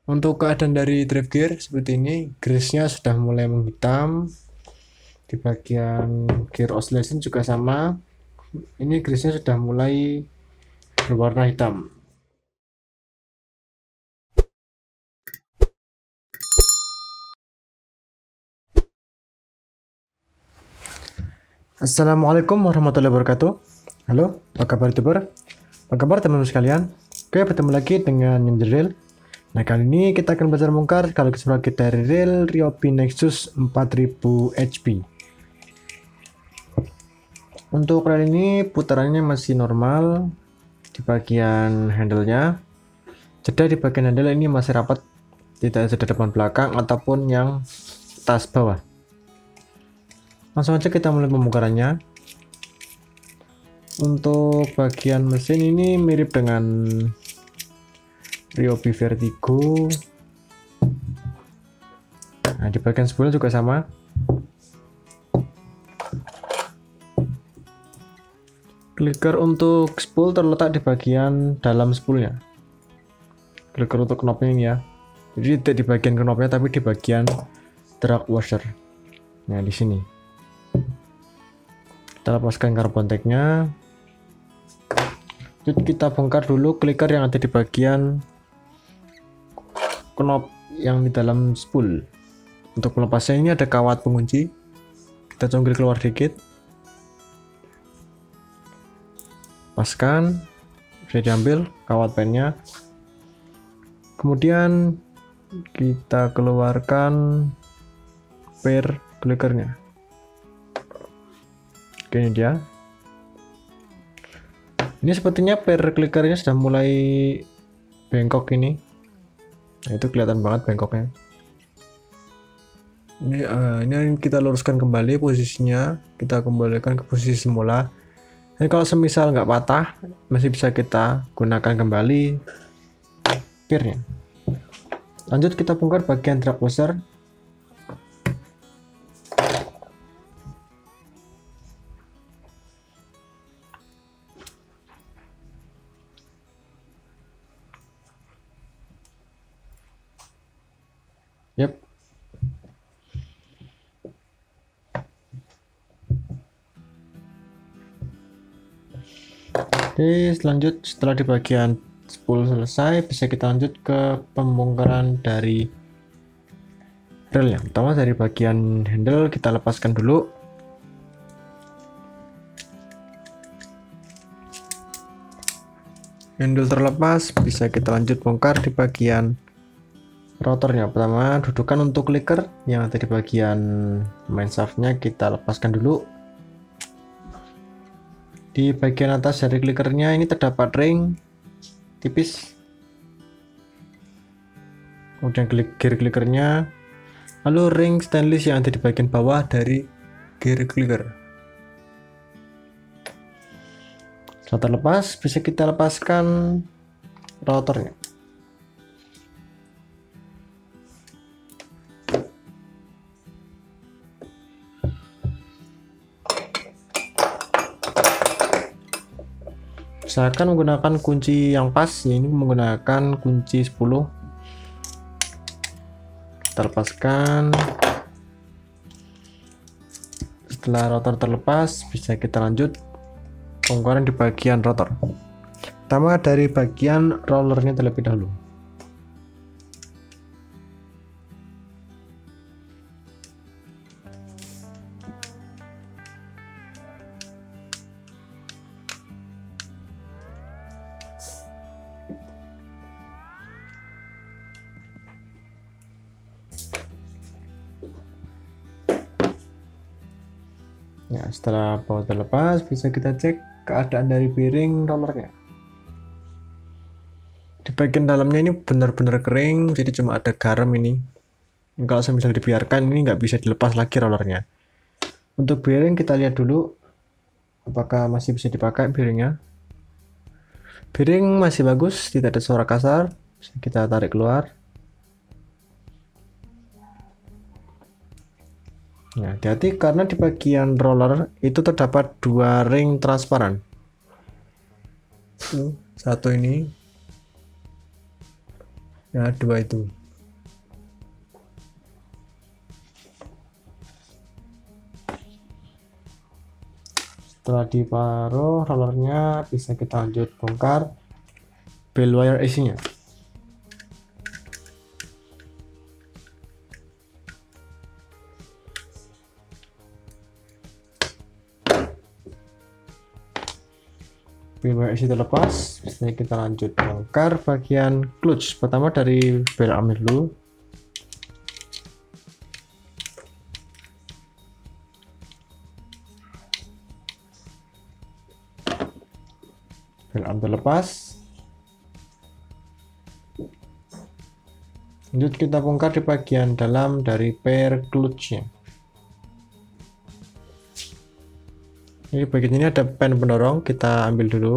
Untuk keadaan dari drive gear seperti ini, grease-nya sudah mulai menghitam. Di bagian gear oscillation juga sama. Ini grease-nya sudah mulai berwarna hitam. Assalamualaikum warahmatullahi wabarakatuh. Halo, apa kabar YouTuber? Apa kabar teman-teman sekalian? Oke, bertemu lagi dengan Ninja. Nah, kali ini kita akan belajar bongkar sekaligus merakit dari reel Ryobi Nexus 4000 HP. Untuk reel ini putarannya masih normal di bagian handle-nya. Jeda di bagian handle ini masih rapat, tidak ada depan belakang ataupun yang tas bawah. Langsung aja kita mulai pembongkarannya. Untuk bagian mesin ini mirip dengan Ryobi Vertigo. Nah, di bagian spool juga sama. Clicker untuk spool terletak di bagian dalam spoolnya. Clicker untuk knopnya ini ya. Jadi tidak di bagian knopnya tapi di bagian drag washer. Nah, di sini. Kita lepaskan karbon tag-nya. Kita bongkar dulu clicker yang ada di bagian knop yang di dalam spool. Untuk melepasnya ini ada kawat pengunci. Kita congkel keluar dikit. Lepaskan, bisa diambil kawat pennya. Kemudian kita keluarkan pair clickernya. Oke, ini dia. Ini sepertinya pair clickernya sudah mulai bengkok ini. Nah, itu kelihatan banget bengkoknya. Ini kita luruskan kembali posisinya. Kita kembalikan ke posisi semula. Dan kalau semisal nggak patah, masih bisa kita gunakan kembali pairnya. Lanjut kita bongkar bagian drag washer. Yap. Oke, setelah di bagian spool selesai, bisa kita lanjut ke pembongkaran dari reel. Yang pertama dari bagian handle kita lepaskan dulu. Handle terlepas, bisa kita lanjut bongkar di bagian rotornya. Pertama, dudukan untuk clicker yang ada di bagian main shaftnya kita lepaskan dulu. Di bagian atas dari clickernya ini terdapat ring tipis. Kemudian gear clickernya, lalu ring stainless yang ada di bagian bawah dari gear clicker. Setelah terlepas, bisa kita lepaskan rotornya. Usahakan menggunakan kunci yang pas. Ini menggunakan kunci 10. Kita lepaskan. Setelah rotor terlepas, bisa kita lanjut bongkaran di bagian rotor. Pertama dari bagian rollernya terlebih dahulu. Ya, setelah baut terlepas, bisa kita cek keadaan dari bearing rollernya. Di bagian dalamnya ini benar-benar kering, jadi cuma ada garam ini. Kalau misalnya dibiarkan, ini nggak bisa dilepas lagi rollernya. Untuk bearing kita lihat dulu, apakah masih bisa dipakai bearingnya. Bearing masih bagus, tidak ada suara kasar. Bisa kita tarik keluar. Nah, hati-hati karena di bagian roller itu terdapat dua ring transparan. Satu ini. ya, dua itu. Setelah diparuh rollernya, bisa kita lanjut bongkar bell wire AC-nya. Bell wire AC terlepas, bisa kita lanjut bongkar bagian clutch. Pertama dari bell arm dulu. Bell arm terlepas. Lanjut kita bongkar di bagian dalam dari pair clutch-nya. Ini bagian ini ada pen pendorong, kita ambil dulu.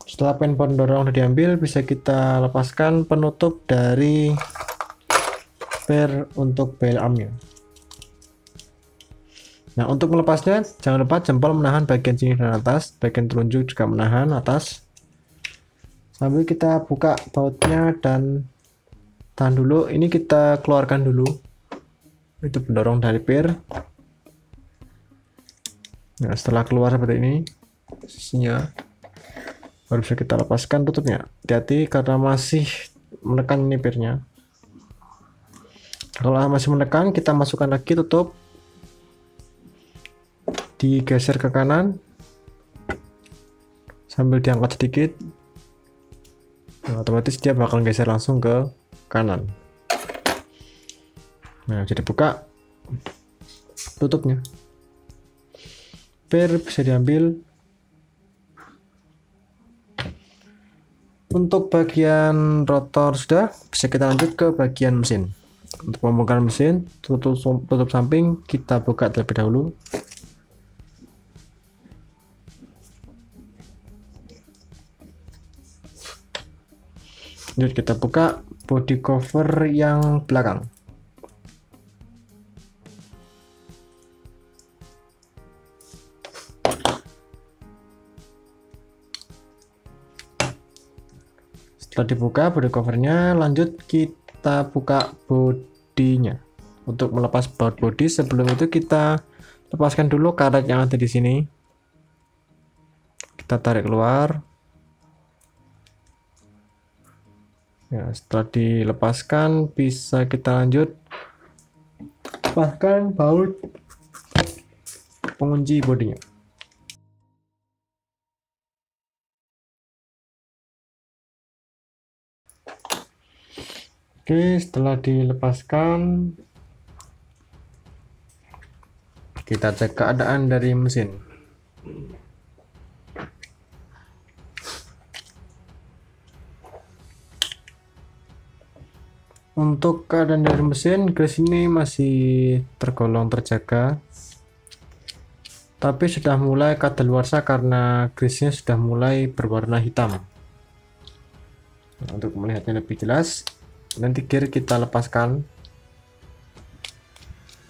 Setelah pen pendorong sudah diambil, bisa kita lepaskan penutup dari pair untuk bell armnya. Nah, untuk melepasnya jangan lupa jempol menahan bagian sini dan atas, bagian telunjuk juga menahan atas. Sambil kita buka bautnya dan tahan dulu. Ini kita keluarkan dulu. Itu pendorong dari pair. Nah, setelah keluar seperti ini posisinya, baru bisa kita lepaskan tutupnya. Hati-hati karena masih menekan ini pairnya. Kalau masih menekan, kita masukkan lagi tutup. Digeser ke kanan. Sambil diangkat sedikit. Nah, otomatis dia bakal geser langsung ke kanan. Nah, jadi buka tutupnya. Pair bisa diambil. Untuk bagian rotor sudah, bisa kita lanjut ke bagian mesin. Untuk pembongkaran mesin, tutup samping kita buka terlebih dahulu. Lanjut kita buka body cover yang belakang. Setelah dibuka body covernya, lanjut kita buka bodinya. Untuk melepas baut body, sebelum itu kita lepaskan dulu karet yang ada di sini. Kita tarik keluar. Ya, setelah dilepaskan bisa kita lanjut lepaskan baut pengunci bodinya. Oke, setelah dilepaskan kita cek keadaan dari mesin. Untuk keadaan dari mesin, grease ini masih tergolong terjaga, tapi sudah mulai kadaluarsa karena grease-nya sudah mulai berwarna hitam. Nah, untuk melihatnya lebih jelas, nanti gear kita lepaskan.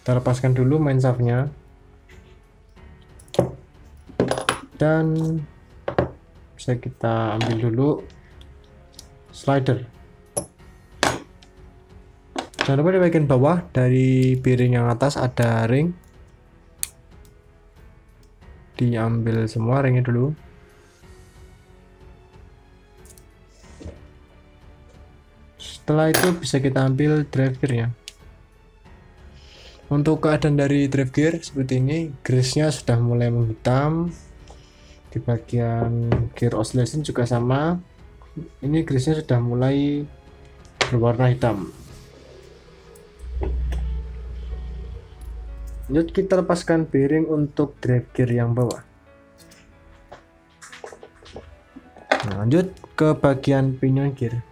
Kita lepaskan dulu main shaft-nya, dan bisa kita ambil dulu slider. Jangan lupa di bagian bawah dari bearing yang atas ada ring. Diambil semua ringnya dulu. Setelah itu bisa kita ambil drive gearnya. Untuk keadaan dari drive gear seperti ini, grease-nya sudah mulai menghitam. Di bagian gear oscillation juga sama. Ini grease-nya sudah mulai berwarna hitam. Lanjut kita lepaskan bearing untuk drive gear yang bawah. Nah, lanjut ke bagian pinion gear.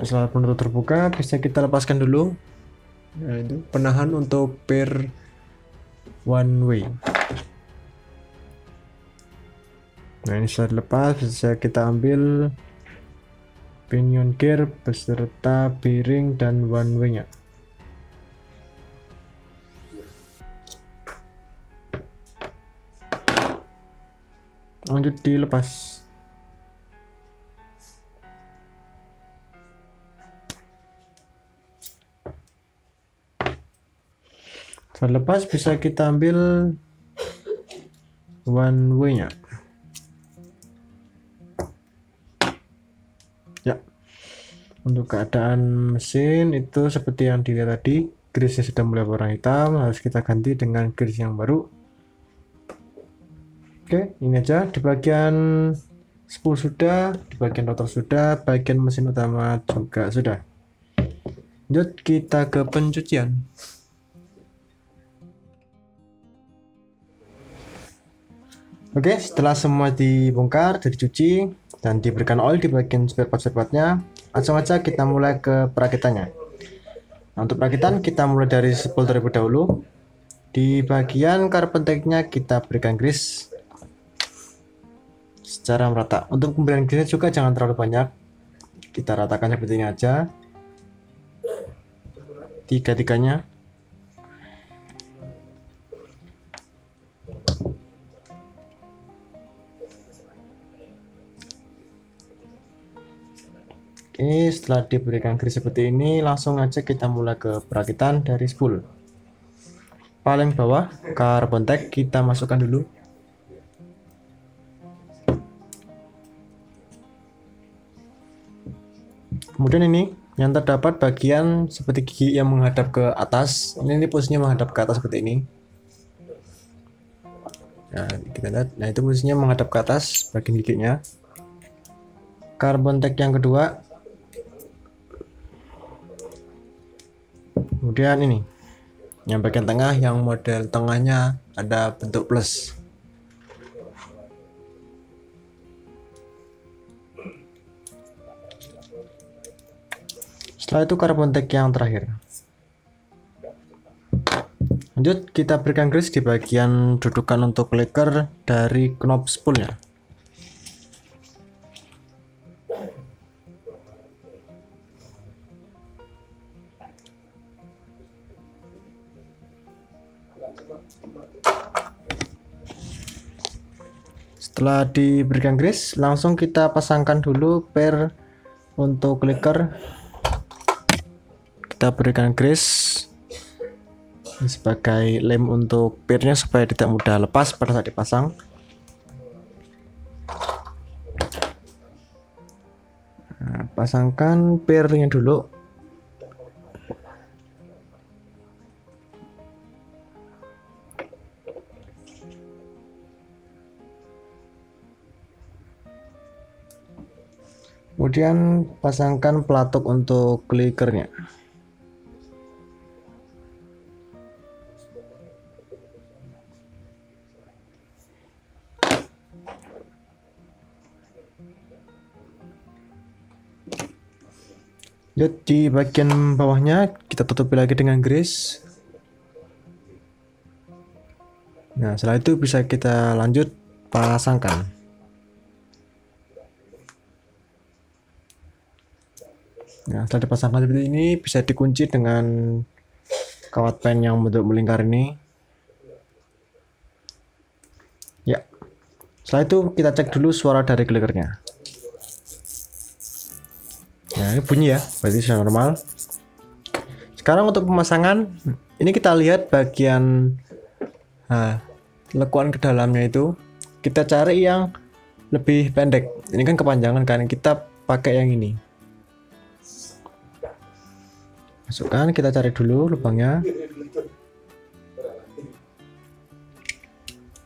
Setelah penutup terbuka, bisa kita lepaskan dulu. Nah, itu penahan untuk pair one way. Nah, ini sudah dilepas, bisa kita ambil pinion gear beserta bearing dan one way-nya. Lanjut dilepas. Setelah lepas, bisa kita ambil one way-nya. Ya, untuk keadaan mesin itu seperti yang dilihat tadi, grease sudah mulai berwarna hitam, harus kita ganti dengan grease yang baru. Oke, ini aja di bagian spool sudah, di bagian rotor sudah, bagian mesin utama juga sudah. Lanjut kita ke pencucian. Oke, setelah semua dibongkar, dicuci, dan diberikan oil di bagian spare part-nya, langsung aja kita mulai ke perakitannya. Nah, untuk perakitan kita mulai dari spool terlebih dahulu. Di bagian carbon tank-nya kita berikan grease secara merata. Untuk pemberian grease juga jangan terlalu banyak, kita ratakan seperti ini aja, tiga-tiganya. Oke, setelah diberikan grease seperti ini, langsung aja kita mulai ke perakitan dari spool. Paling bawah carbon tank kita masukkan dulu. Kemudian ini yang terdapat bagian seperti gigi yang menghadap ke atas. Ini posisinya menghadap ke atas seperti ini. Nah, kita lihat. Nah, itu posisinya menghadap ke atas bagian giginya. Carbon tank yang kedua. Kemudian ini yang bagian tengah, yang model tengahnya ada bentuk plus. Setelah itu carbon tank yang terakhir. Lanjut kita berikan grease di bagian dudukan untuk clicker dari knob spoolnya. Setelah diberikan grease, langsung kita pasangkan dulu pair untuk clicker. Kita berikan grease sebagai lem untuk pairnya supaya tidak mudah lepas pada saat dipasang. Nah, pasangkan pairnya dulu. Kemudian pasangkan pelatuk untuk clickernya. Di bagian bawahnya kita tutupi lagi dengan grease. Nah, setelah itu bisa kita lanjut pasangkan. Nah, setelah dipasangkan seperti ini, bisa dikunci dengan kawat pen yang bentuk melingkar ini. Ya, setelah itu kita cek dulu suara dari clickernya. Nah, ini bunyi ya, berarti sudah normal. Sekarang untuk pemasangan, ini kita lihat bagian lekuan ke dalamnya itu. Kita cari yang lebih pendek. Ini kan kepanjangan kan, kita pakai yang ini. Masukkan, kita cari dulu lubangnya.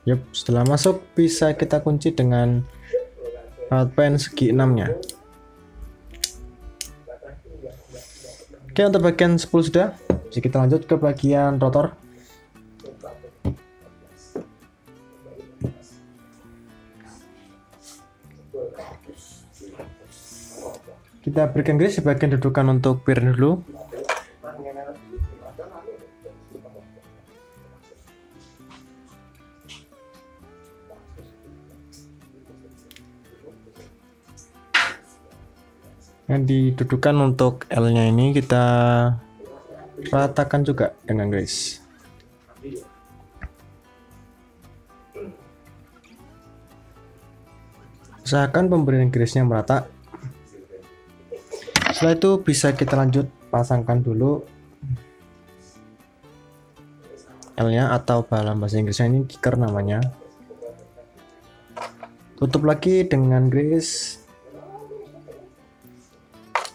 Yup, setelah masuk bisa kita kunci dengan kawat pen segi 6-nya. Oke, untuk bagian spool sudah. Jadi kita lanjut ke bagian rotor. Kita berikan garis di bagian dudukan untuk piring dulu. Dan didudukan untuk L-nya ini kita ratakan juga dengan garis. Usahakan pemberian garisnya merata. Setelah itu bisa kita lanjut pasangkan dulu L-nya, atau dalam bahasa Inggrisnya ini kicker namanya. Tutup lagi dengan garis.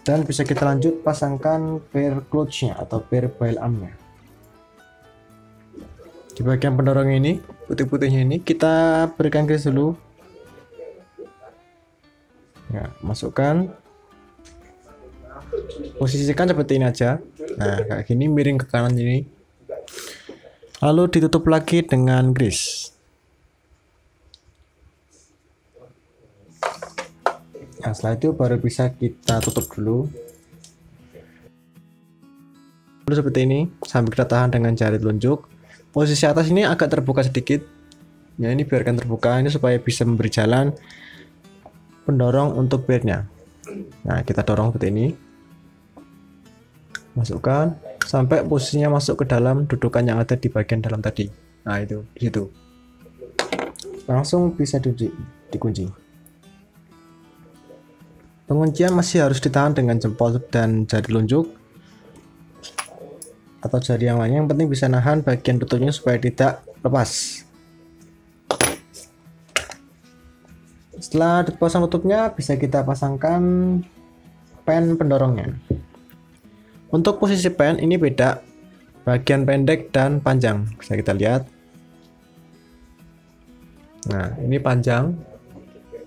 Dan bisa kita lanjut pasangkan pair clutch-nya atau pair bail arm-nya. Di bagian pendorong ini, putih-putihnya ini, kita berikan garis dulu. Ya, masukkan. Posisikan seperti ini aja. Nah, kayak gini, miring ke kanan ini. Lalu ditutup lagi dengan garis. Nah, setelah itu baru bisa kita tutup dulu. Lalu seperti ini, sambil kita tahan dengan jari telunjuk. Posisi atas ini agak terbuka sedikit. Ya, ini biarkan terbuka ini supaya bisa memberi jalan pendorong untuk pairnya. Nah, kita dorong seperti ini. Masukkan sampai posisinya masuk ke dalam dudukan yang ada di bagian dalam tadi. Nah, itu di situ. Langsung bisa dikunci. Penguncian masih harus ditahan dengan jempol dan jari telunjuk atau jari yang lainnya. Yang penting bisa nahan bagian tutupnya supaya tidak lepas. Setelah dipasang tutupnya, bisa kita pasangkan pen pendorongnya. Untuk posisi pen ini beda, bagian pendek dan panjang. Bisa kita lihat. Nah, ini panjang,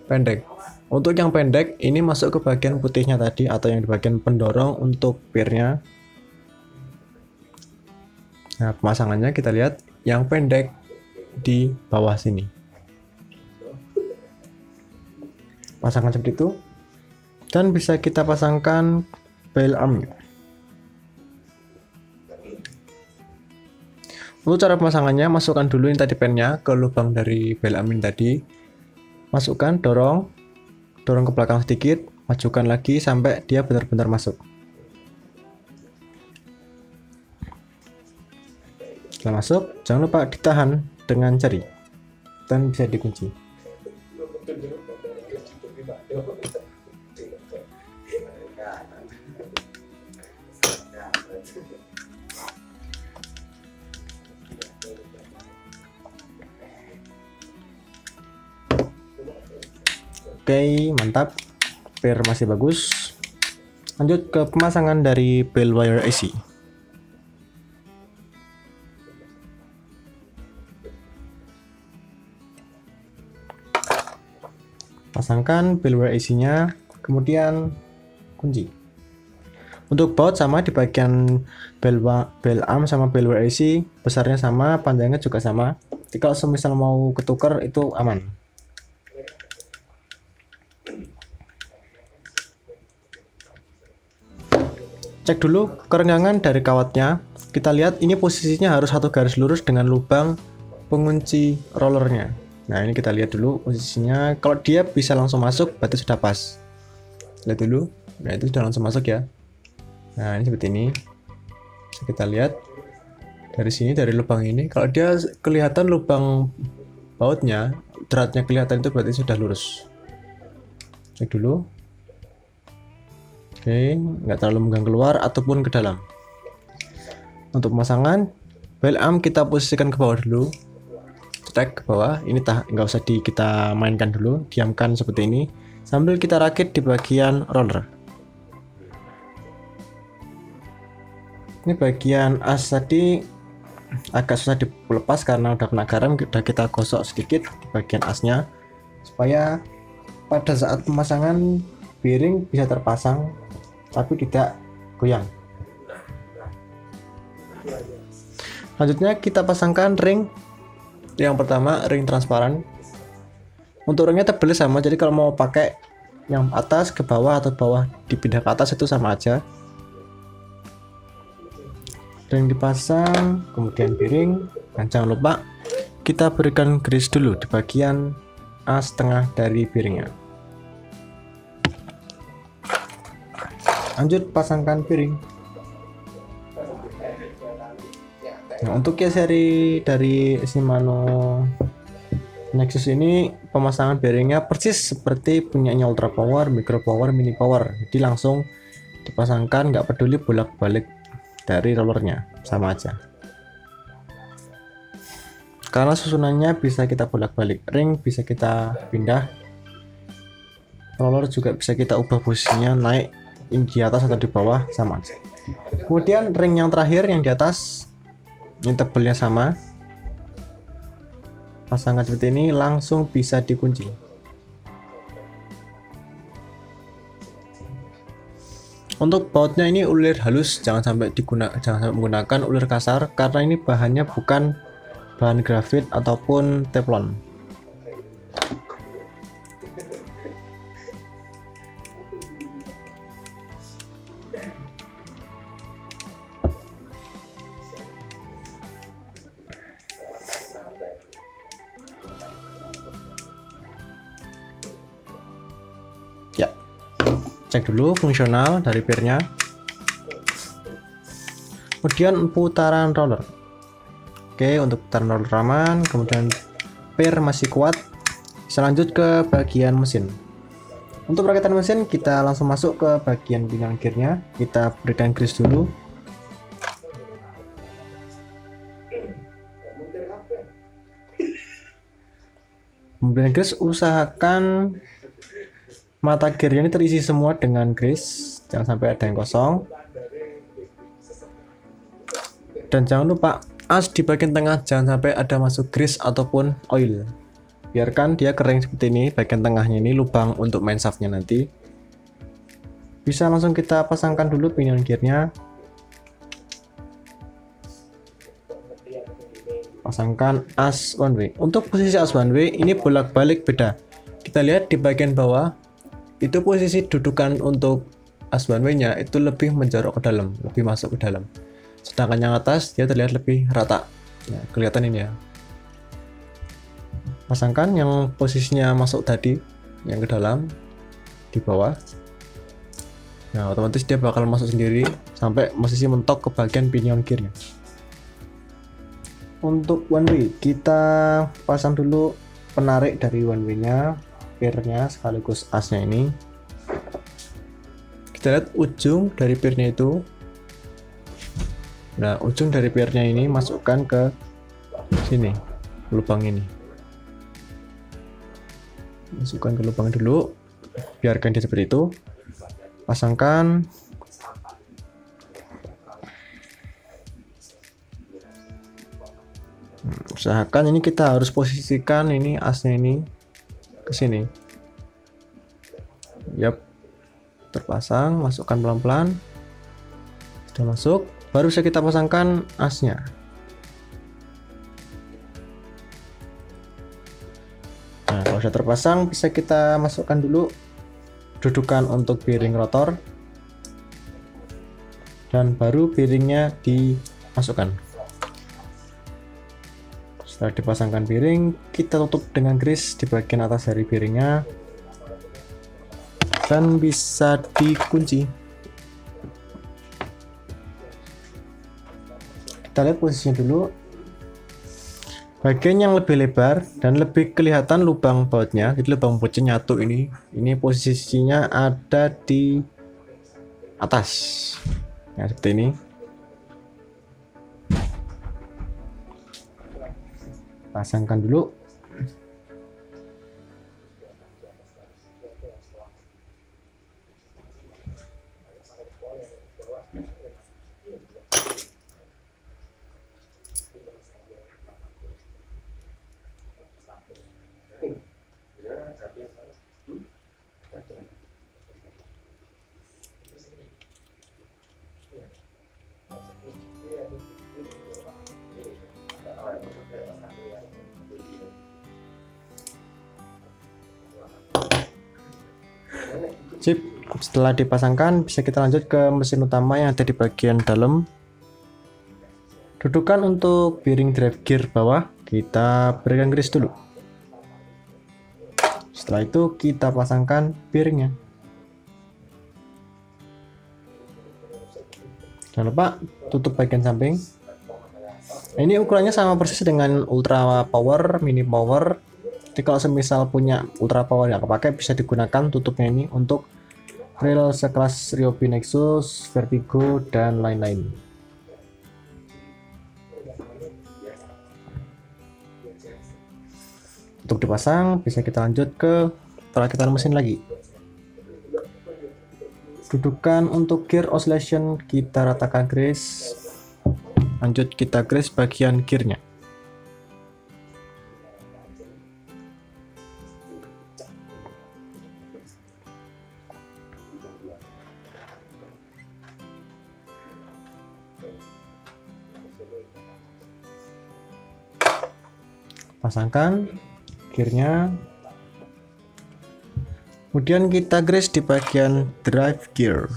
pendek. Untuk yang pendek ini masuk ke bagian putihnya tadi atau yang di bagian pendorong untuk pairnya. Nah, pemasangannya kita lihat yang pendek di bawah sini. Pasangkan seperti itu. Dan bisa kita pasangkan bail arm. Untuk cara pemasangannya, masukkan dulu ini tadi pennya ke lubang dari bail arm ini tadi. Masukkan, dorong ke belakang sedikit, majukan lagi sampai dia benar-benar masuk. Setelah masuk, jangan lupa ditahan dengan jari dan bisa dikunci. Oke, mantap. Pair masih bagus. Lanjut ke pemasangan dari bell wire AC. Pasangkan bell wire AC-nya, kemudian kunci. Untuk baut sama di bagian bell arm sama bell wire AC, besarnya sama, panjangnya juga sama. Jadi kalau semisal mau ketukar itu aman. Cek dulu kerenggangan dari kawatnya. Kita lihat ini posisinya harus satu garis lurus dengan lubang pengunci rollernya. Nah, ini kita lihat dulu posisinya. Kalau dia bisa langsung masuk berarti sudah pas. Lihat dulu. Nah, itu sudah langsung masuk ya. Nah, ini seperti ini. Bisa kita lihat dari sini, dari lubang ini. Kalau dia kelihatan lubang bautnya, dratnya kelihatan, itu berarti sudah lurus. Cek dulu. Oke, nggak terlalu menggang keluar ataupun ke dalam. Untuk pemasangan bail arm kita posisikan ke bawah dulu, cetek ke bawah. Ini nggak usah kita mainkan dulu, diamkan seperti ini sambil kita rakit di bagian roller. Ini bagian as tadi agak susah dilepas karena udah kena garam, udah kita gosok sedikit di bagian asnya supaya pada saat pemasangan bearing bisa terpasang tapi tidak goyang. Selanjutnya kita pasangkan ring. Yang pertama ring transparan. Untuk ringnya tebal sama, jadi kalau mau pakai yang atas ke bawah atau bawah dipindah ke atas itu sama aja. Ring dipasang, kemudian piring, dan jangan lupa kita berikan grease dulu di bagian as tengah dari piringnya. Lanjut pasangkan piring. Nah, untuk case seri dari Shimano Nexus ini pemasangan bearingnya persis seperti punyanya Ultra Power, Micro Power, Mini Power. Jadi langsung dipasangkan, nggak peduli bolak-balik dari rollernya, sama aja. Karena susunannya bisa kita bolak-balik, ring bisa kita pindah, roller juga bisa kita ubah posisinya naik di atas atau di bawah, sama aja. Kemudian ring yang terakhir yang di atas, ini tebelnya sama. Pasangan seperti ini langsung bisa dikunci. Untuk bautnya ini ulir halus, jangan sampai menggunakan ulir kasar karena ini bahannya bukan bahan grafit ataupun teflon. Ya, cek dulu fungsional dari pirnya. Kemudian putaran roller. Oke, untuk putaran roller aman, kemudian pir masih kuat. Bisa lanjut ke bagian mesin. Untuk perakitan mesin kita langsung masuk ke bagian pinion gearnya. Kita berikan grease dulu. Kemudian grease, usahakan mata gearnya ini terisi semua dengan grease, jangan sampai ada yang kosong. Dan jangan lupa as di bagian tengah jangan sampai ada masuk grease ataupun oil. Biarkan dia kering seperti ini, bagian tengahnya ini lubang untuk main shaftnya nanti. Bisa langsung kita pasangkan dulu pinion gearnya. Pasangkan as one way. Untuk posisi as one way ini bolak-balik beda. Kita lihat di bagian bawah, itu posisi dudukan untuk as one way-nya itu lebih menjorok ke dalam, lebih masuk ke dalam. Sedangkan yang atas dia terlihat lebih rata. Nah, kelihatan ini ya. Pasangkan yang posisinya masuk tadi, yang ke dalam, di bawah. Nah, otomatis dia bakal masuk sendiri sampai posisi mentok ke bagian pinion gearnya. Untuk one way, kita pasang dulu penarik dari one way-nya, pirnya sekaligus asnya ini. Kita lihat ujung dari pirnya itu. Nah, ujung dari pirnya ini masukkan ke sini, lubang ini. Masukkan ke lubang dulu, biarkan dia seperti itu. Pasangkan. Usahakan ini kita harus posisikan ini asnya ini ke sini. Yap, terpasang, masukkan pelan-pelan. Sudah masuk, baru bisa kita pasangkan asnya. Nah, kalau sudah terpasang bisa kita masukkan dulu dudukan untuk bearing rotor dan baru bearingnya dimasukkan. Setelah dipasangkan bearing, kita tutup dengan grease di bagian atas dari bearingnya dan bisa dikunci. Kita lihat posisinya dulu. Bagian yang lebih lebar dan lebih kelihatan lubang bautnya, jadi lubang bautnya nyatu ini posisinya ada di atas. Nah, seperti ini. Pasangkan dulu. Sip, setelah dipasangkan bisa kita lanjut ke mesin utama yang ada di bagian dalam. Dudukan untuk bearing drive gear bawah kita berikan grease dulu. Setelah itu kita pasangkan bearingnya. Jangan lupa tutup bagian samping. Ini ukurannya sama persis dengan ultra power, mini power. Jadi kalau semisal punya ultra power yang kepake bisa digunakan tutupnya ini untuk reel sekelas Ryobi Nexus, Vertigo, dan lain-lain. Untuk dipasang bisa kita lanjut ke perakitan mesin lagi. Dudukan untuk gear oscillation kita ratakan grease. Lanjut kita grease bagian gearnya. Pasangkan gearnya, kemudian kita grease di bagian drive gear.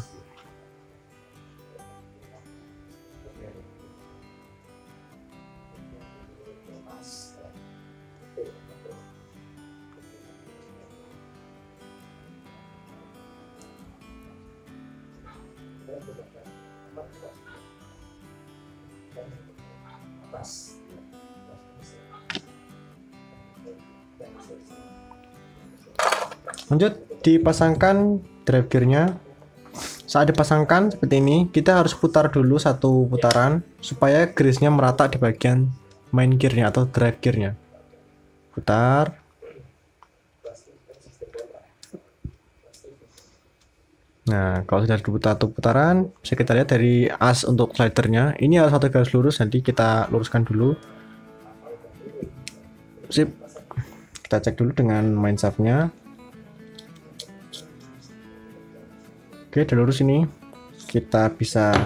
Lanjut dipasangkan drive gearnya. Saat dipasangkan seperti ini, kita harus putar dulu satu putaran supaya grease-nya merata di bagian main gearnya atau drive gearnya. Putar. Nah, kalau sudah diputar satu putaran, bisa kita lihat dari as untuk slidernya. Ini harus satu garis lurus, nanti kita luruskan dulu. Sip. Kita cek dulu dengan main shaft-nya. Oke, udah lurus ini. Kita bisa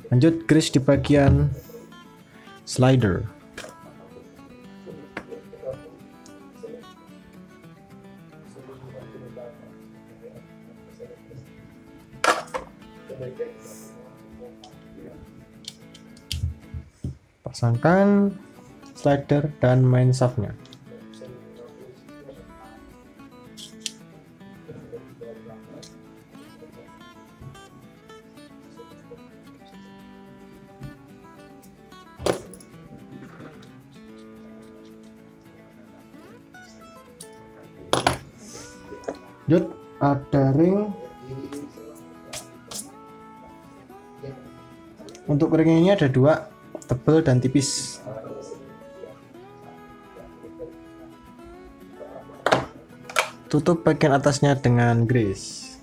lanjut grease di bagian slider. Pasangkan slider dan main shaft-nya. Lanjut, ada ring. Untuk ring ini ada dua, tebal dan tipis. Tutup bagian atasnya dengan grease.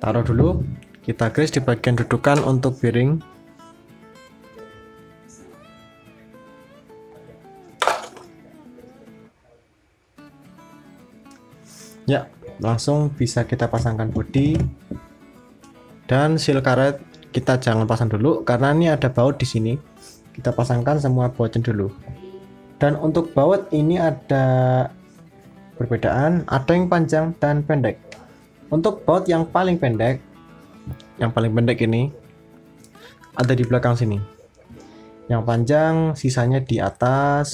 Taruh dulu, kita grease di bagian dudukan untuk bearing. Ya, langsung bisa kita pasangkan bodi. Dan seal karet kita jangan pasang dulu karena ini ada baut di sini. Kita pasangkan semua bautnya dulu. Dan untuk baut ini ada perbedaan, ada yang panjang dan pendek. Untuk baut yang paling pendek ini ada di belakang sini. Yang panjang sisanya di atas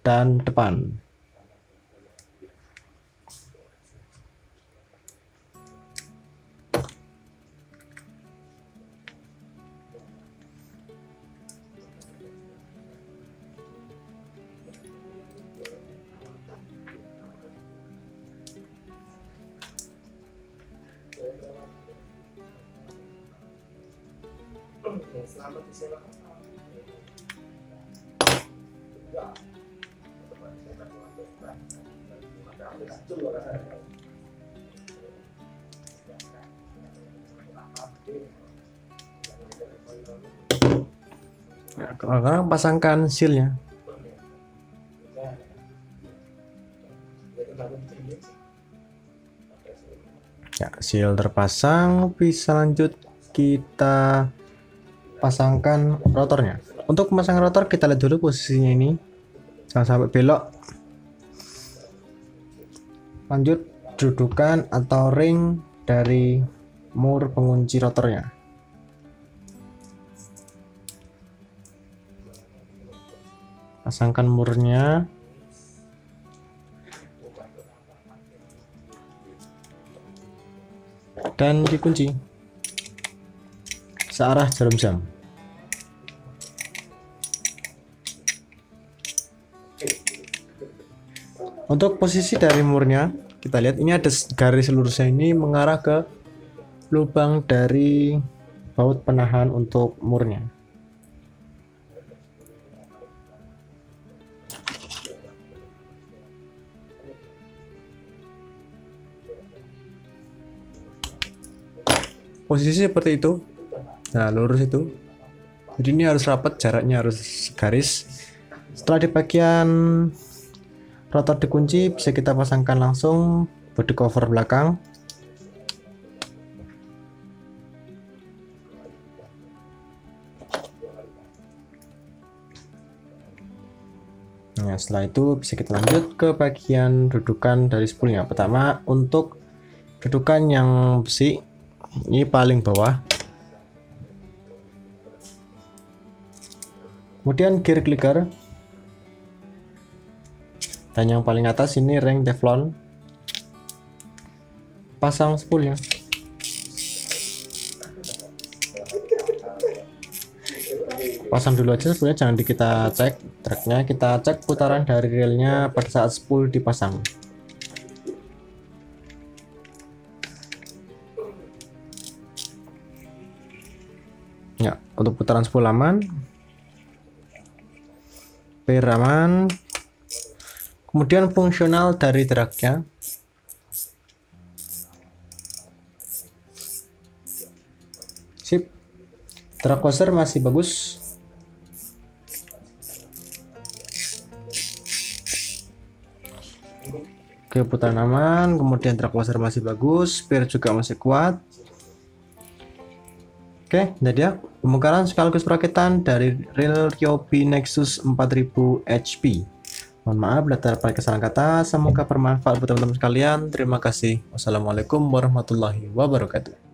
dan depan. Nah, sekarang pasangkan sealnya. Ya, seal terpasang, bisa lanjut kita pasangkan rotornya. Untuk memasang rotor kita lihat dulu posisinya ini, jangan sampai belok. Lanjut, dudukan atau ring dari mur pengunci rotornya. Pasangkan murnya. Dan dikunci searah jarum jam. Untuk posisi dari murnya, kita lihat ini ada garis lurusnya ini mengarah ke lubang dari baut penahan untuk murnya. Posisi seperti itu. Nah, lurus itu. Jadi ini harus rapat, jaraknya harus garis. Setelah di bagian rotor dikunci, bisa kita pasangkan langsung body cover belakang. Nah, setelah itu bisa kita lanjut ke bagian dudukan dari spoolnya. Pertama, untuk dudukan yang besi, ini paling bawah. Kemudian gear clicker. Dan yang paling atas ini ring teflon. Pasang spoolnya. Pasang dulu aja spoolnya, jangan kita cek tracknya, kita cek putaran dari relnya pada saat spool dipasang. Ya, untuk putaran spool aman, pair aman. Kemudian fungsional dari dragnya. Sip, drag washer masih bagus. Oke, putaran aman, kemudian drag washer masih bagus, pair juga masih kuat. Oke, jadi ya pembongkaran sekaligus perakitan dari reel Ryobi Nexus 4000 HP. Mohon maaf bila terdapat kesalahan kata, semoga bermanfaat buat teman-teman sekalian. Terima kasih. Wassalamualaikum warahmatullahi wabarakatuh.